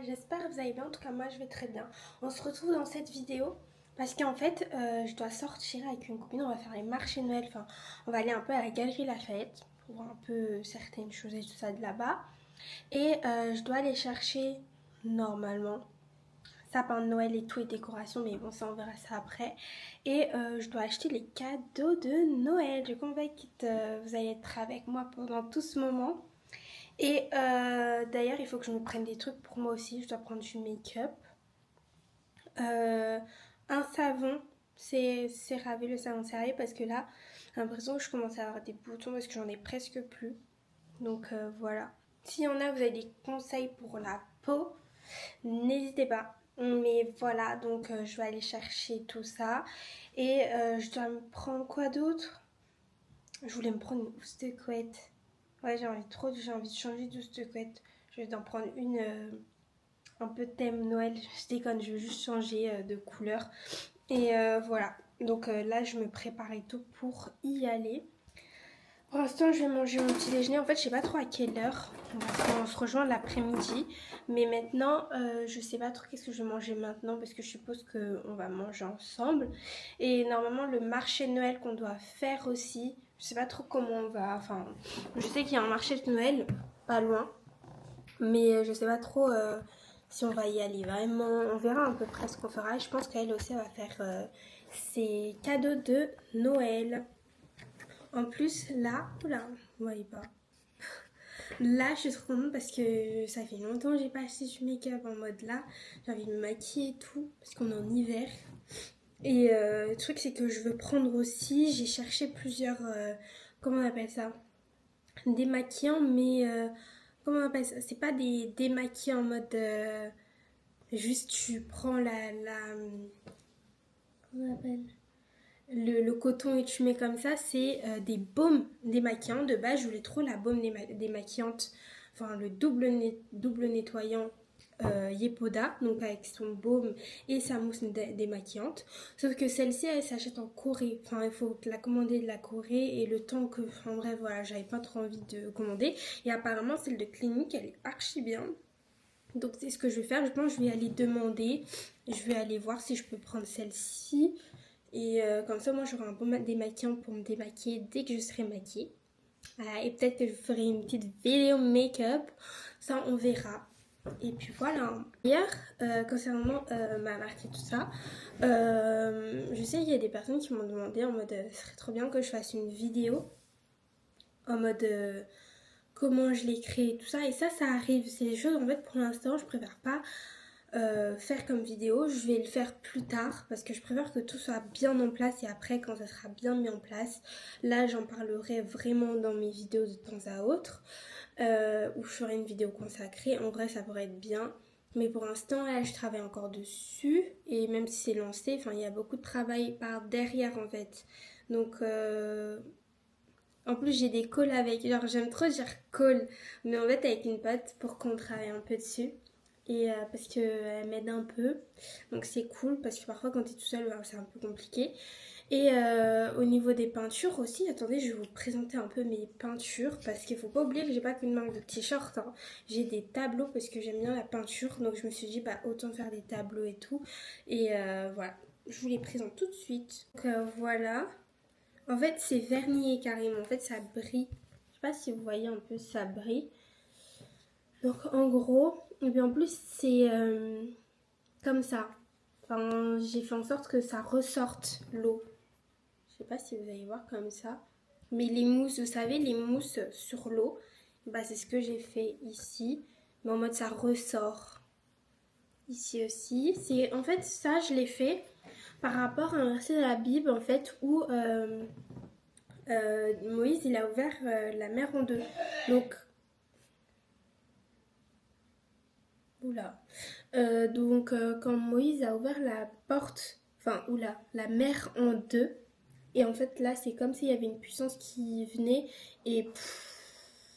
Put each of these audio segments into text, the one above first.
j'espère que vous allez bien. En tout cas, moi je vais très bien. On se retrouve dans cette vidéo parce qu'en fait, je dois sortir avec une copine. On va faire les marchés Noël. Enfin, on va aller un peu à la galerie Lafayette pour voir un peu certaines choses et tout ça de là-bas. Et je dois aller chercher normalement sapin de Noël et tout et décoration, mais bon, ça on verra ça après. Et je dois acheter les cadeaux de Noël. Du coup, en fait, vous allez être avec moi pendant tout ce moment. Et d'ailleurs, il faut que je me prenne des trucs pour moi aussi. Je dois prendre du make-up. Euh, un savon. C'est CeraVe, le savon CeraVe, parce que là, j'ai l'impression que je commence à avoir des boutons parce que j'en ai presque plus. Donc voilà. S'il y en a, vous avez des conseils pour la peau, n'hésitez pas. Mais voilà, donc je vais aller chercher tout ça. Et je dois me prendre quoi d'autre? Je voulais me prendre une housse de couette. Ouais, j'ai envie de changer de housse de couette. Je vais en prendre une un peu thème Noël. Je déconne, je veux juste changer de couleur. Et voilà. Donc là, je me prépare et tout pour y aller. Pour l'instant, je vais manger mon petit déjeuner. En fait, je sais pas trop à quelle heure. On se rejoint l'après-midi. Mais maintenant, je sais pas trop qu'est-ce que je vais manger maintenant parce que je suppose qu'on va manger ensemble. Et normalement, le marché de Noël qu'on doit faire aussi, je sais pas trop comment on va. Enfin, je sais qu'il y a un marché de Noël pas loin. Mais je sais pas trop si on va y aller vraiment. On verra à peu près ce qu'on fera. Et je pense qu'elle aussi elle va faire ses cadeaux de Noël. En plus, là, oula, vous voyez pas. Là, je suis trop contente parce que ça fait longtemps que j'ai pas acheté du make-up en mode là. J'ai envie de me maquiller et tout parce qu'on est en hiver. Et le truc, c'est que je veux prendre aussi. J'ai cherché plusieurs. Comment on appelle ça? Démaquillants, mais. Comment on appelle ça? C'est pas des démaquillants en mode. Juste, tu prends comment on appelle? Le coton et tu mets comme ça, c'est des baumes démaquillants. De base, je voulais trop la baume démaquillante, enfin le double nettoyant Yepoda, donc avec son baume et sa mousse démaquillante. Sauf que celle-ci, elle s'achète en Corée. Enfin, il faut la commander de la Corée et le temps que. Enfin, bref, voilà, j'avais pas trop envie de commander. Et apparemment, celle de Clinique, elle est archi bien. Donc, c'est ce que je vais faire. Je pense que je vais aller demander. Je vais aller voir si je peux prendre celle-ci. Et comme ça, moi, j'aurai un bon démaquillant pour me démaquiller dès que je serai maquillée. Et peut-être que je ferai une petite vidéo make-up. Ça, on verra. Et puis voilà. D'ailleurs, concernant ma marque et tout ça, je sais qu'il y a des personnes qui m'ont demandé en mode ce serait trop bien que je fasse une vidéo en mode comment je l'ai créé et tout ça. Et ça arrive. C'est des choses, en fait, pour l'instant, je préfère pas faire comme vidéo. Je vais le faire plus tard parce que je préfère que tout soit bien en place et après quand ça sera bien mis en place, là j'en parlerai vraiment dans mes vidéos de temps à autre où je ferai une vidéo consacrée. En vrai ça pourrait être bien, mais pour l'instant là je travaille encore dessus et même si c'est lancé, enfin il y a beaucoup de travail par derrière en fait. Donc en plus j'ai des calls avec, genre j'aime trop dire call, mais en fait avec une pote pour qu'on travaille un peu dessus. Et parce qu'elle m'aide un peu. Donc c'est cool parce que parfois quand tu es tout seul, c'est un peu compliqué. Et au niveau des peintures aussi, attendez, je vais vous présenter un peu mes peintures parce qu'il faut pas oublier que j'ai pas qu'une marque de t-shirt. Hein. J'ai des tableaux parce que j'aime bien la peinture. Donc je me suis dit, bah autant faire des tableaux et tout. Et voilà, je vous les présente tout de suite. Donc voilà. En fait, c'est vernis carrément. En fait, ça brille. Je sais pas si vous voyez un peu, ça brille. Donc en gros, et puis en plus c'est comme ça. Enfin, j'ai fait en sorte que ça ressorte l'eau. Je sais pas si vous allez voir comme ça. Mais les mousses, vous savez, les mousses sur l'eau, bah, c'est ce que j'ai fait ici. Mais en mode ça ressort. Ici aussi. C'est, en fait, ça, je l'ai fait par rapport à un verset de la Bible, en fait, où Moïse, il a ouvert la mer en deux. Donc, oula. Quand Moïse a ouvert la porte, enfin, oula, la mer en deux, et en fait, là, c'est comme s'il y avait une puissance qui venait, et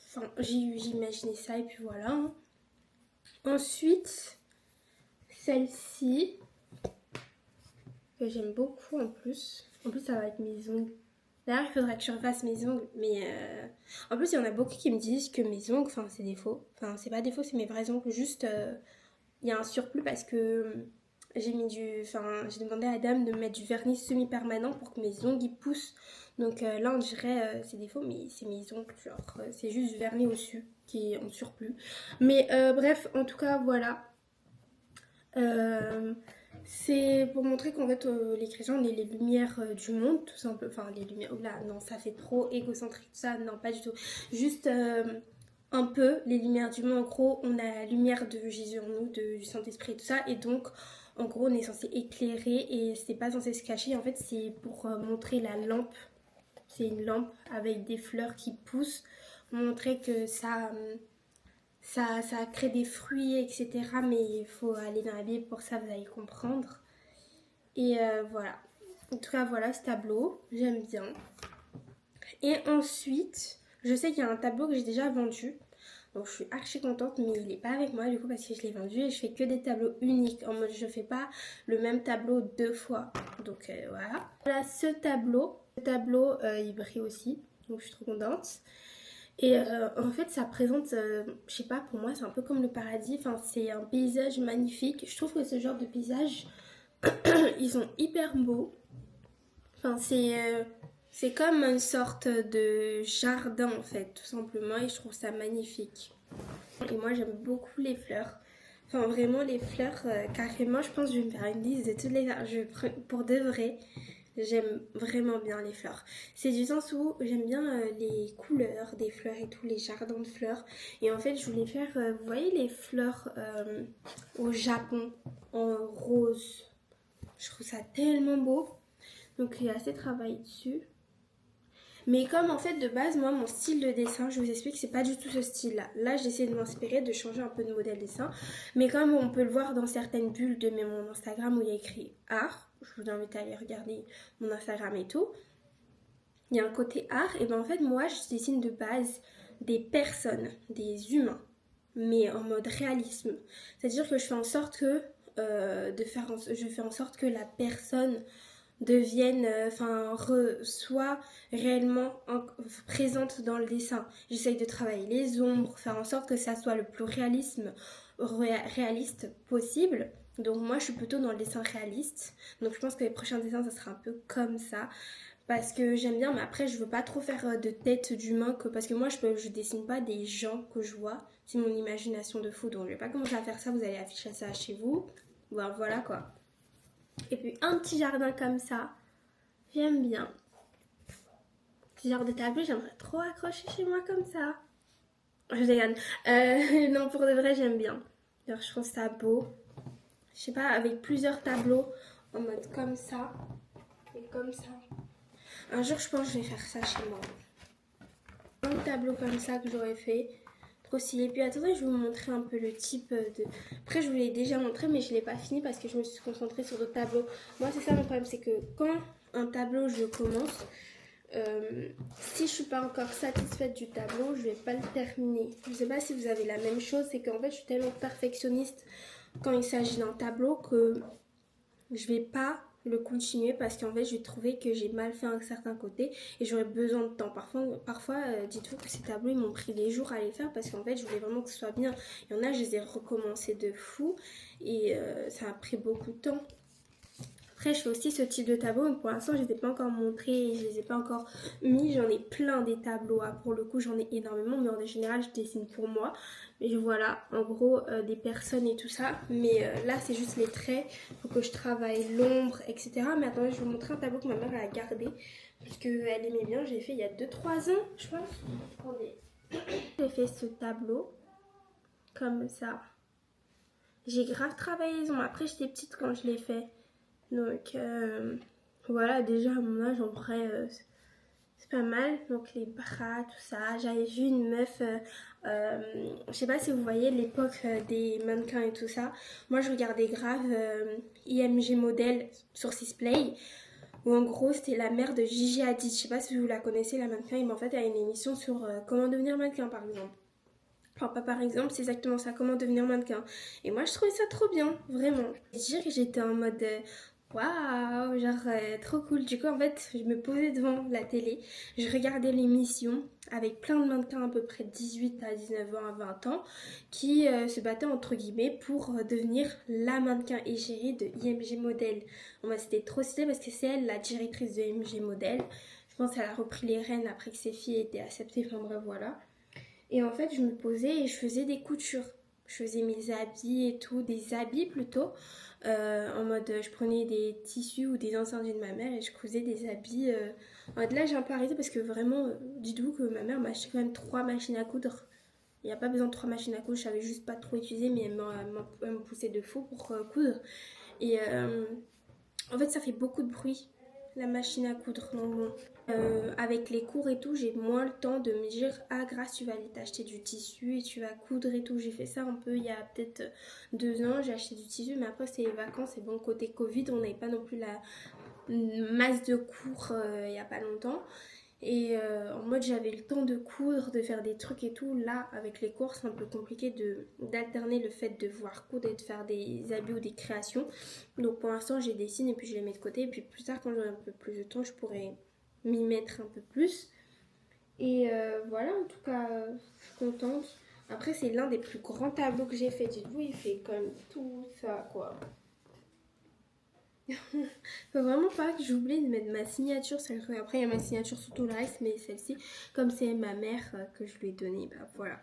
enfin, j'ai imaginé ça, et puis voilà. Hein. Ensuite, celle-ci, que j'aime beaucoup en plus. En plus, ça va avec mes ongles. D'ailleurs, il faudrait que je refasse mes ongles, mais en plus, il y en a beaucoup qui me disent que mes ongles, enfin, c'est des faux. Enfin, c'est pas des faux, c'est mes vrais ongles, juste il y a un surplus parce que j'ai demandé à la dame de me mettre du vernis semi-permanent pour que mes ongles y poussent. Donc là, on dirait, c'est des faux, mais c'est mes ongles, genre, c'est juste du vernis au-dessus qui est en surplus. Mais bref, en tout cas, voilà. Euh, c'est pour montrer qu'en fait, les chrétiens, on est les lumières du monde, tout simplement. Enfin, les lumières. Oh là, non, ça fait trop égocentrique, tout ça. Non, pas du tout. Juste un peu les lumières du monde. En gros, on a la lumière de Jésus en nous, du Saint-Esprit et tout ça. Et donc, en gros, on est censé éclairer et c'est pas censé se cacher. En fait, c'est pour montrer la lampe. C'est une lampe avec des fleurs qui poussent. Montrer que ça crée des fruits, etc. Mais il faut aller dans la Bible pour ça, vous allez comprendre. Et voilà. En tout cas, voilà ce tableau. J'aime bien. Et ensuite, je sais qu'il y a un tableau que j'ai déjà vendu. Donc je suis archi contente, mais il n'est pas avec moi du coup parce que je l'ai vendu et je fais que des tableaux uniques. En mode je fais pas le même tableau deux fois. Donc voilà. Voilà ce tableau. Ce tableau il brille aussi. Donc je suis trop contente. Et en fait, ça présente, je sais pas, pour moi, c'est un peu comme le paradis. Enfin, c'est un paysage magnifique. Je trouve que ce genre de paysage, ils sont hyper beaux. Enfin, c'est comme une sorte de jardin, en fait, tout simplement. Et je trouve ça magnifique. Et moi, j'aime beaucoup les fleurs. Enfin, vraiment, les fleurs, carrément, je pense que je vais me faire une liste de toutes les fleurs. Pour de vrai, j'aime vraiment bien les fleurs. C'est du sens où j'aime bien les couleurs des fleurs et tous les jardins de fleurs. Et en fait, je voulais faire, vous voyez les fleurs au Japon en rose. Je trouve ça tellement beau. Donc, il y a assez travaillé dessus. Mais comme en fait de base, moi mon style de dessin, je vous explique, c'est pas du tout ce style-là. Là, j'essaie de m'inspirer, de changer un peu de modèle dessin. Mais comme on peut le voir dans certaines bulles de mon Instagram où il y a écrit art, je vous invite à aller regarder mon Instagram et tout. Il y a un côté art, et ben en fait moi je dessine de base des personnes, des humains, mais en mode réalisme. C'est-à-dire que je fais en sorte que je fais en sorte que la personne devienne, soit réellement présente dans le dessin. J'essaye de travailler les ombres, faire en sorte que ça soit le plus réaliste possible. Donc moi je suis plutôt dans le dessin réaliste. Donc je pense que les prochains dessins ça sera un peu comme ça. Parce que j'aime bien, mais après je veux pas trop faire de tête d'humain parce que moi je dessine pas des gens que je vois. C'est mon imagination de fou, donc je vais pas commencer à faire ça, vous allez afficher ça chez vous. Bon, voilà quoi. Et puis un petit jardin comme ça, j'aime bien. Ce genre de tableau, j'aimerais trop accrocher chez moi comme ça. Je déconne. Non, pour de vrai, j'aime bien. Alors, je trouve ça beau. Je sais pas, avec plusieurs tableaux en mode comme ça et comme ça. Un jour, je pense que je vais faire ça chez moi. Un tableau comme ça que j'aurais fait. Trop stylé. Puis attendez, je vais vous montrer un peu le type de... Après, je vous l'ai déjà montré, mais je ne l'ai pas fini parce que je me suis concentrée sur d'autres tableaux. Moi, c'est ça mon problème, c'est que quand un tableau, je commence, si je suis pas encore satisfaite du tableau, je vais pas le terminer. Je sais pas si vous avez la même chose, c'est qu'en fait, je suis tellement perfectionniste quand il s'agit d'un tableau que je vais pas le continuer parce qu'en fait je vais trouver que j'ai mal fait un certain côté et j'aurais besoin de temps. Parfois dites-vous que ces tableaux ils m'ont pris des jours à les faire parce qu'en fait je voulais vraiment que ce soit bien. Il y en a, je les ai recommencés de fou et ça a pris beaucoup de temps. Après, je fais aussi ce type de tableau, mais pour l'instant, je ne les ai pas encore montrés, je ne les ai pas encore mis. J'en ai plein des tableaux. Pour le coup, j'en ai énormément, mais en général, je dessine pour moi. Et voilà, en gros, des personnes et tout ça. Mais là, c'est juste les traits. Il faut que je travaille l'ombre, etc. Mais attendez, je vais vous montrer un tableau que ma mère a gardé. Parce qu'elle aimait bien. J'ai fait il y a 2-3 ans, je pense. Attendez. J'ai fait ce tableau. Comme ça. J'ai grave travaillé les ombres. Après, j'étais petite quand je l'ai fait. Donc voilà, déjà à mon âge en vrai c'est pas mal. Donc les bras, tout ça. J'avais vu une meuf, je sais pas si vous voyez l'époque des mannequins et tout ça. Moi je regardais grave IMG Model sur Sisplay. Où en gros c'était la mère de Gigi Hadid. Je sais pas si vous la connaissez la mannequin. Mais en fait elle a une émission sur comment devenir mannequin par exemple. Enfin, pas par exemple, c'est exactement ça, comment devenir mannequin. Et moi, je trouvais ça trop bien, vraiment. Je dirais que j'étais en mode Waouh, genre trop cool. Du coup, en fait, je me posais devant la télé, je regardais l'émission avec plein de mannequins à peu près de 18 à 19 ans à 20 ans qui se battaient entre guillemets pour devenir la mannequin égérie de IMG Model. Bon, bah, c'était trop stylé parce que c'est elle la directrice de IMG Model. Je pense qu'elle a repris les rênes après que ses filles aient été acceptées. Enfin bref, voilà. Et en fait, je me posais et je faisais des coutures. Je faisais mes habits et tout, des habits plutôt. En mode, je prenais des tissus ou des incendus de ma mère et je cousais des habits. En mode, là, j'ai un peu arrêté parce que vraiment, dites-vous que ma mère m'a acheté quand même 3 machines à coudre. Il n'y a pas besoin de 3 machines à coudre, je savais juste pas trop utiliser, mais elle me poussait de fou pour coudre. Et en fait, ça fait beaucoup de bruit, la machine à coudre. Donc bon, avec les cours et tout, j'ai moins le temps de me dire ah Grâce, tu vas aller t'acheter du tissu et tu vas coudre et tout. J'ai fait ça un peu il y a peut-être 2 ans, j'ai acheté du tissu, mais après c'est les vacances et bon, côté Covid, on n'avait pas non plus la masse de cours il y a pas longtemps. Et en mode j'avais le temps de coudre, de faire des trucs et tout. Là, avec les cours, c'est un peu compliqué d'alterner le fait de voir coudre et de faire des habits ou des créations. Donc pour l'instant, j'ai dessine et puis je les mets de côté. Et puis plus tard, quand j'aurai un peu plus de temps, je pourrai m'y mettre un peu plus. Et voilà, en tout cas, je suis contente. Après, c'est l'un des plus grands tableaux que j'ai fait. Dites-vous, il fait comme tout ça, quoi. Faut vraiment pas que j'oublie de mettre ma signature. Après, il y a ma signature sur tout le reste, mais celle-ci, comme c'est ma mère que je lui ai donnée, bah voilà.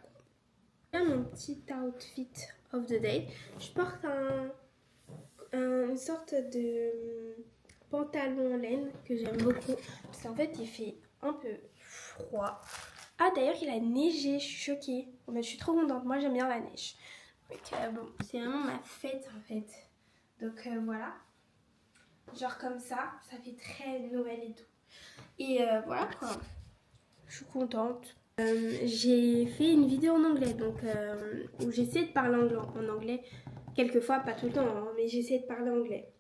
Là, mon petit outfit of the day. Je porte une sorte de pantalon en laine que j'aime beaucoup. Parce qu'en fait, il fait un peu froid. Ah, d'ailleurs, il a neigé. Je suis choquée. Oh, mais je suis trop contente. Moi, j'aime bien la neige. Donc, bon, c'est vraiment ma fête, en fait. Donc, voilà. Genre comme ça fait très Noël et tout. Et voilà quoi, je suis contente. J'ai fait une vidéo en anglais, donc où j'essaie de parler en anglais, quelquefois, pas tout le temps, hein, mais j'essaie de parler anglais.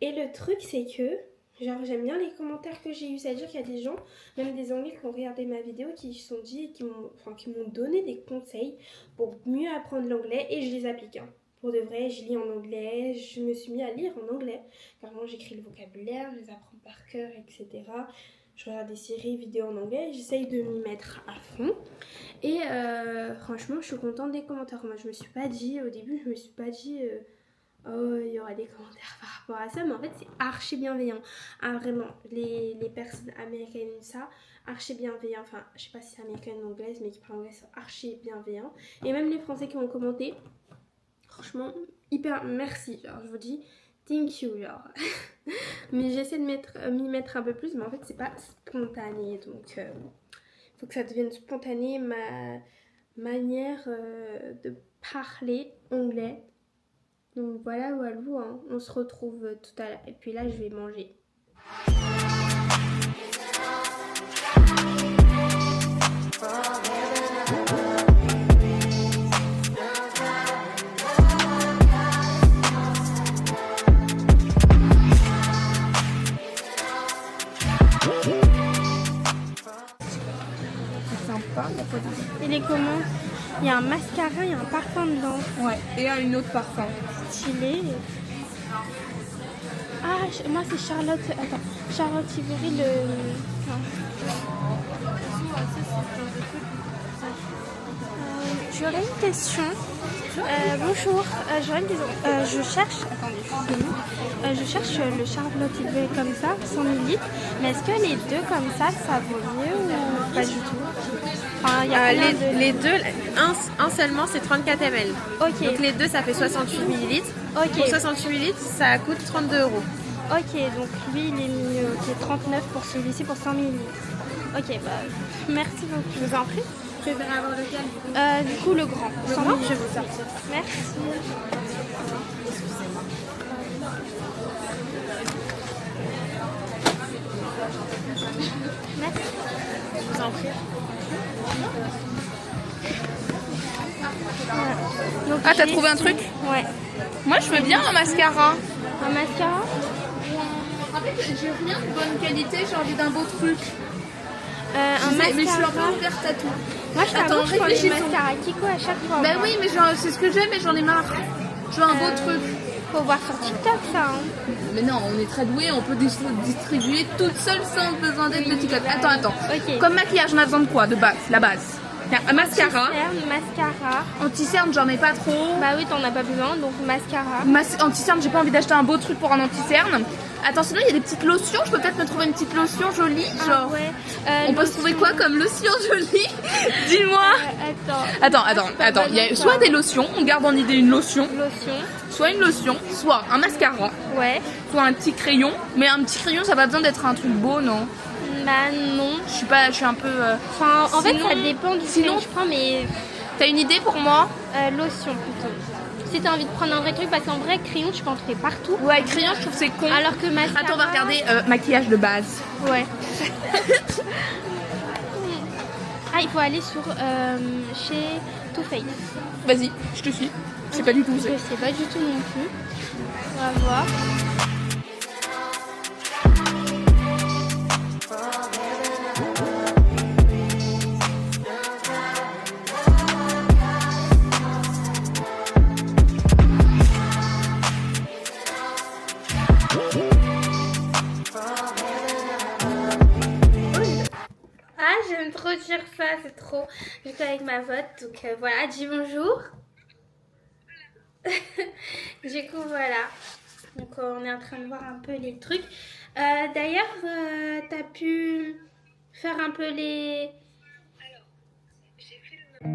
Et le truc c'est que, genre j'aime bien les commentaires que j'ai eu, c'est-à-dire qu'il y a des gens, même des Anglais qui ont regardé ma vidéo, qui se sont dit, qui m'ont donné des conseils pour mieux apprendre l'anglais et je les applique. Hein. Pour de vrai, je lis en anglais, je me suis mis à lire en anglais. Carrément, j'écris le vocabulaire, je les apprends par cœur, etc. Je regarde des séries, vidéos en anglais, j'essaye de m'y mettre à fond. Et franchement, je suis contente des commentaires. Moi, je me suis pas dit, au début, je me suis pas dit... oh, il y aura des commentaires par rapport à ça, mais en fait c'est archi bienveillant. Ah vraiment, les personnes américaines ça, archi bienveillant. Enfin, je sais pas si c'est américaine ou anglaise, mais qui parlent anglais sont archi bienveillants. Et même les Français qui ont commenté, franchement, hyper merci. Genre, je vous dis thank you, genre. Mais j'essaie de m'y mettre un peu plus, mais en fait c'est pas spontané, donc faut que ça devienne spontané ma manière de parler anglais. Donc voilà, Walou, hein. On se retrouve tout à l'heure. Et puis là, je vais manger. C'est sympa, la photo. Il est comment? Il y a un mascara, il y a un parfum dedans. Ouais, et un autre parfum. Stylé. Ah, moi c'est Charlotte. Attends, Charlotte Tilbury, j'aurais une question. Bonjour, je cherche. Attendez, je cherche le Charlotte Tilbury comme ça, 100 ml. Mais est-ce que les deux comme ça vaut mieux ou pas du tout? Enfin, y a les deux, un seulement c'est 34 ml. Ok. Donc les deux ça fait 68 ml. Ok. Pour 68 ml ça coûte 32 €. Ok, donc lui il est mis 39 pour celui-ci pour 100 ml. Ok, bah merci beaucoup. Je vous en prie. Vous préférez avoir lequel du coup le grand. Le 100 grand, 000. je vais vous sortir. Merci. Merci. Je vous en prie. Donc, Ah, t'as trouvé un truc? Ouais. Moi, je veux bien un mascara. Un mascara? En fait, j'ai rien de bonne qualité, j'ai envie d'un beau truc. Un mascara. Mais je suis un peu ouverte à tout. Moi je t'avoue Attends, que je prends les réfléchissons. mascaras Kiko à chaque fois. Bah oui, mais genre, c'est ce que j'aime, mais j'en ai marre. Je veux un beau truc. Faut voir sur TikTok ça. Hein. Mais non, on est très doués, on peut distribuer toute seule sans besoin d'aide de TikTok. Attends. Ok. Comme maquillage, on a besoin de quoi de base? La base. Un mascara. Mascara. Anti-cerne, j'en ai pas trop. Bah oui, t'en as pas besoin, donc mascara. Anti-cerne, j'ai pas envie d'acheter un beau truc pour un anti-cerne. Attends, sinon il y a des petites lotions, je peux peut-être me trouver une petite lotion jolie, genre. Ouais. On peut se trouver quoi comme lotion jolie? Dis-moi. Attends, il y a soit des lotions, on garde en idée une lotion. Soit une lotion, soit un mascara. Ouais. Soit un petit crayon. Mais un petit crayon, ça a pas besoin d'être un truc beau, non? Bah non. Je suis un peu. Enfin, en fait, ça dépend du crayon que je prends, mais. T'as une idée pour moi? Lotion plutôt. Si t'as envie de prendre un vrai truc, parce qu'en vrai, crayon, tu peux en trouver partout. Ouais, crayon, je trouve c'est con. Alors que mascara. Attends, on va regarder maquillage de base. Ouais. Ah, il faut aller sur chez Too Faced. Vas-y, je te suis. Je sais pas du tout. Je sais pas du tout non plus. On va voir. Ah, j'aime trop dire ça, c'est trop. J'étais avec ma vote, donc voilà, dis bonjour. Du coup, voilà. Donc, on est en train de voir un peu les trucs. D'ailleurs, t'as pu faire un peu les. Alors, j'ai fait le.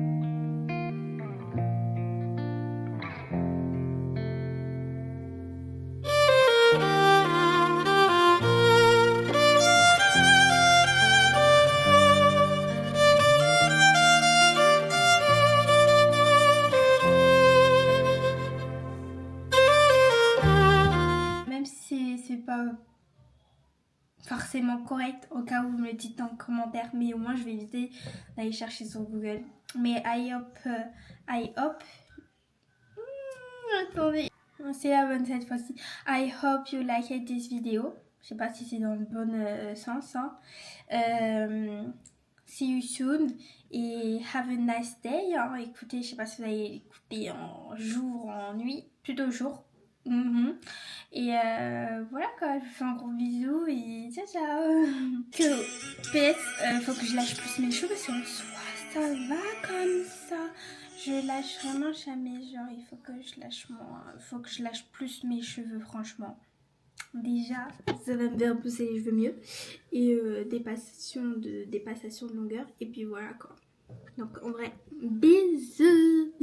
Même si c'est pas forcément correct, au cas où vous me le dites en commentaire, mais au moins je vais éviter d'aller chercher sur Google. Mais I hope. Attendez, c'est la bonne cette fois-ci. I hope you liked this video. Je sais pas si c'est dans le bon sens. Hein. See you soon et have a nice day. Hein. Écoutez, je sais pas si vous allez écouter en jour, en nuit, plutôt jour. Et voilà quoi, je vous fais un gros bisou et ciao ciao. PS, faut que je lâche plus mes cheveux parce que soit ça va comme ça. Je lâche vraiment jamais, genre il faut que je lâche moins, il faut que je lâche plus mes cheveux franchement. Déjà, ça va me faire pousser les cheveux mieux et des passations de longueur et puis voilà quoi. Donc en vrai, bisous.